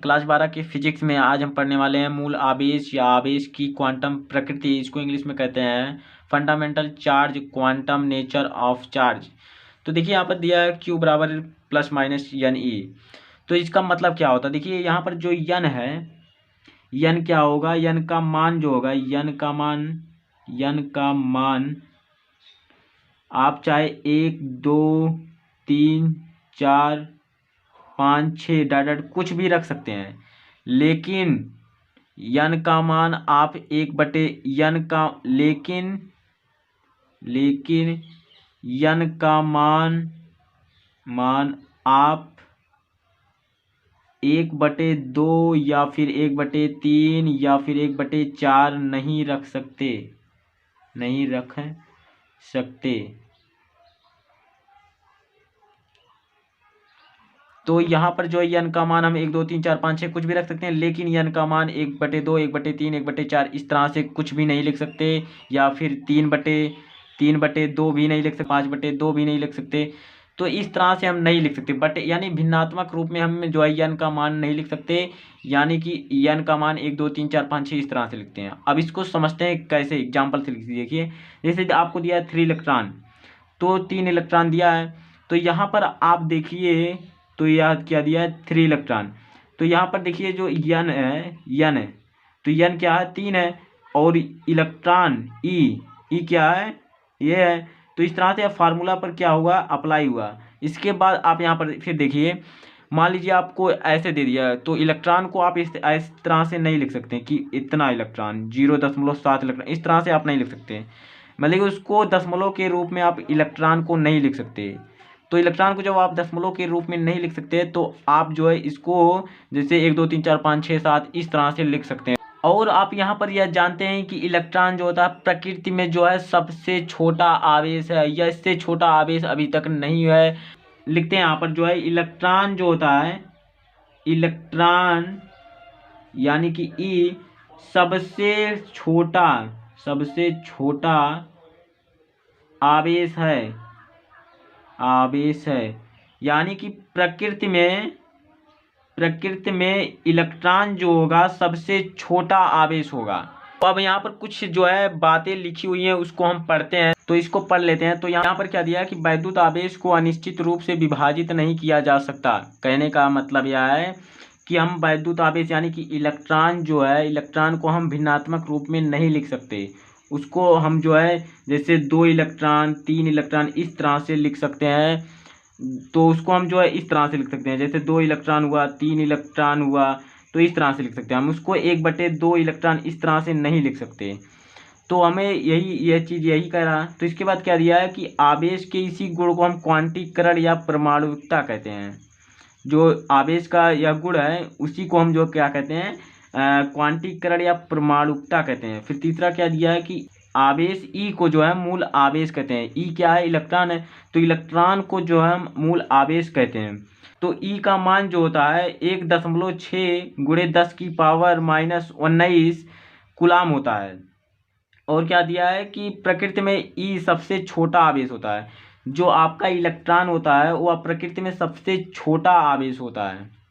Class 12 के physics में आज हम पढ़ने वाले हैं मूल आवेश या आवेश की क्वांटम प्रकृति। इसको इंग्लिश में कहते हैं fundamental charge quantum nature of charge. तो देखिए यहाँ पर दिया है Q बराबर प्लस माइनस एन ई। तो इसका मतलब क्या होता है, देखिए यहाँ पर जो यन है, यन क्या होगा, यन का मान जो होगा, यन का मान आप चाहे 1 2 3 4 5 6 डाट कुछ भी रख सकते हैं, लेकिन यन का मान आप 1 बटे यन का लेकिन यन का मान आप 1/2 या फिर 1/3 या फिर 1/4 नहीं रख सकते। तो यहाँ पर जो यन का मान हम 1 2 3 4 5 6 कुछ भी रख सकते हैं, लेकिन यन का मान 1/2 1/3 1/4 इस तरह से कुछ भी नहीं लिख सकते, या फिर 3/2 भी नहीं लिख सकते, 5/2 भी नहीं लिख सकते। तो इस तरह से हम नहीं लिख सकते, बट यानी भिन्नात्मक रूप में हम जो है यन का मान नहीं लिख सकते, यानी कि यन का मान 1 2 3 4 5 6 इस तरह से लिखते हैं। अब इसको समझते हैं कैसे, एग्जाम्पल से लिख देखिए। जैसे आपको दिया है 3 इलेक्ट्रॉन, तो 3 इलेक्ट्रॉन दिया है, तो यहाँ पर आप देखिए, तो यह क्या दिया है 3 इलेक्ट्रॉन। तो यहाँ पर देखिए जो यन है, तो यन क्या है 3 है, और इलेक्ट्रॉन ई क्या है, ये है। तो इस तरह से फार्मूला पर क्या हुआ, अप्लाई हुआ। इसके बाद आप यहाँ पर फिर देखिए, मान लीजिए आपको ऐसे दे दिया है, तो इलेक्ट्रॉन को आप इस तरह से नहीं लिख सकते कि इतना इलेक्ट्रॉन 0.7 इलेक्ट्रॉन, इस तरह से आप नहीं लिख सकते। मतलब उसको दशमलव के रूप में आप इलेक्ट्रॉन को नहीं लिख सकते। तो इलेक्ट्रॉन को जब आप दशमलव के रूप में नहीं लिख सकते, तो आप जो है इसको जैसे 1 2 3 4 5 6 7 इस तरह से लिख सकते हैं। और आप यहाँ पर यह जानते हैं कि इलेक्ट्रॉन जो होता है प्रकृति में जो है सबसे छोटा आवेश है, या इससे छोटा आवेश अभी तक नहीं है। लिखते हैं यहाँ पर जो है इलेक्ट्रॉन जो होता है, इलेक्ट्रॉन यानी कि ई सबसे छोटा आवेश है, यानी कि प्रकृति में इलेक्ट्रॉन जो होगा सबसे छोटा आवेश होगा। तो अब यहाँ पर कुछ जो है बातें लिखी हुई हैं, उसको हम पढ़ते हैं, तो इसको पढ़ लेते हैं। तो यहाँ पर क्या दिया है कि वैद्युत आवेश को अनिश्चित रूप से विभाजित नहीं किया जा सकता। कहने का मतलब यह है कि हम वैद्युत आवेश यानी कि इलेक्ट्रॉन जो है, इलेक्ट्रॉन को हम भिन्नात्मक रूप में नहीं लिख सकते। उसको हम जो है जैसे 2 इलेक्ट्रॉन 3 इलेक्ट्रॉन इस तरह से लिख सकते हैं, तो उसको हम जो है इस तरह से लिख सकते हैं, जैसे 2 इलेक्ट्रॉन हुआ 3 इलेक्ट्रॉन हुआ, तो इस तरह से लिख सकते हैं। हम उसको 1/2 इलेक्ट्रॉन इस तरह से नहीं लिख सकते। तो हमें यह चीज़ यही कह रहा है। तो इसके बाद क्या दिया है कि आवेश के इसी गुण को हम क्वांटीकरण या परमाणुकता कहते हैं। जो आवेश का यह गुण है उसी को हम जो क्या कहते हैं, क्वांटीकरण या परमाणुकता कहते हैं। फिर तीसरा क्या दिया है कि आवेश ई को जो है मूल आवेश कहते हैं। ई क्या है, इलेक्ट्रॉन है, तो इलेक्ट्रॉन को जो है मूल आवेश कहते हैं। तो ई का मान जो होता है 1.6 × 10⁻⁻19 कूलाम होता है। और क्या दिया है कि प्रकृति में ई सबसे छोटा आवेश होता है। जो आपका इलेक्ट्रॉन होता है वह प्रकृति में सबसे छोटा आवेश होता है।